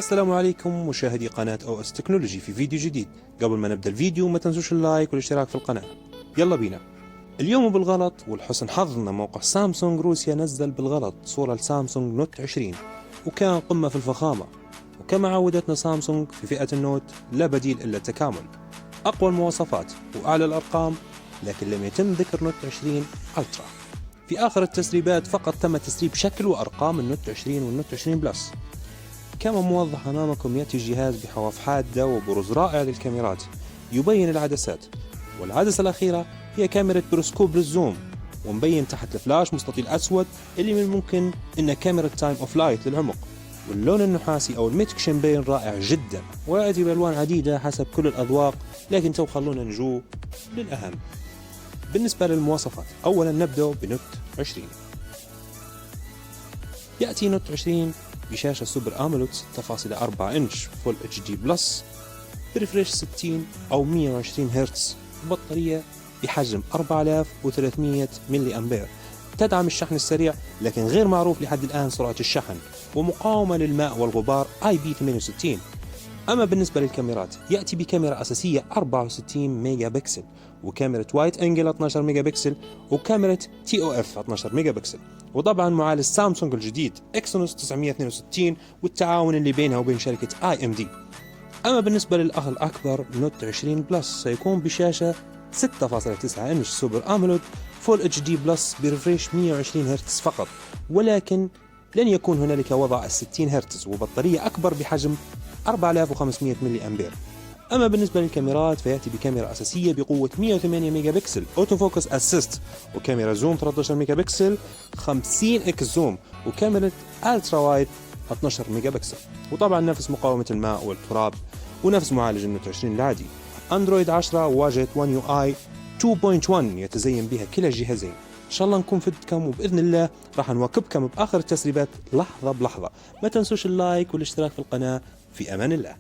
السلام عليكم مشاهدي قناة OS تكنولوجي في فيديو جديد. قبل ما نبدأ الفيديو ما تنسوش اللايك والاشتراك في القناة. يلا بينا. اليوم بالغلط ولحسن حظنا موقع سامسونج روسيا نزل بالغلط صورة لسامسونج نوت 20 وكان قمة في الفخامة، وكما عودتنا سامسونج في فئة النوت لا بديل إلا التكامل، أقوى المواصفات وأعلى الأرقام، لكن لم يتم ذكر نوت 20 ألترا. في آخر التسريبات فقط تم تسريب شكل وأرقام النوت 20 والنوت 20 بلس. كما موضح أمامكم يأتي الجهاز بحواف حادة وبروز رائع للكاميرات يبين العدسات، والعدسة الأخيرة هي كاميرا بروسكوب للزوم، ومبين تحت الفلاش مستطيل أسود اللي من الممكن إنه كاميرا تايم أوف لايت للعمق، واللون النحاسي أو الميتك شمبين رائع جدا، ويأتي بألوان عديدة حسب كل الأذواق، لكن تو خلونا نجو للأهم. بالنسبة للمواصفات أولا نبدأ بنوت 20. يأتي نوت 20 بشاشة سوبر أموليد 6.4 إنش فول اتش دي بلس بريفريش 60 أو 120 هرتز، وبطارية بحجم 4300 ملي أمبير، تدعم الشحن السريع لكن غير معروف لحد الآن سرعة الشحن، ومقاومة للماء والغبار IP68. أما بالنسبة للكاميرات يأتي بكاميرا أساسية 64 ميجا بكسل، وكاميرا وايت أنجل 12 ميجا بكسل، وكاميرا TOF 12 ميجا بكسل، وطبعا معالج سامسونج الجديد إكسينوس 962 والتعاون اللي بينها وبين شركة AMD. أما بالنسبة للأخ الأكبر نوت 20 بلس سيكون بشاشة 6.9 إنش سوبر أموليد فول اتش دي بلس بريفريش 120 هرتز فقط، ولكن لن يكون هنالك وضع 60 هرتز، وبطارية أكبر بحجم 4500 ملي أمبير. أما بالنسبة للكاميرات فيأتي بكاميرا أساسية بقوة 108 ميجا بكسل أوتو فوكس أسيست، وكاميرا زوم 13 ميجا بكسل 50 إكس زوم، وكاميرا ألترا وايد 12 ميجا بكسل، وطبعا نفس مقاومة الماء والتراب، ونفس معالج النوت 20 العادي. أندرويد 10 واجهة One UI 2.1 يتزين بها كلا الجهازين. إن شاء الله نكون فدتكم، وبإذن الله راح نواكبكم بآخر التسريبات لحظة بلحظة. ما تنسوش اللايك والاشتراك في القناة. في أمان الله.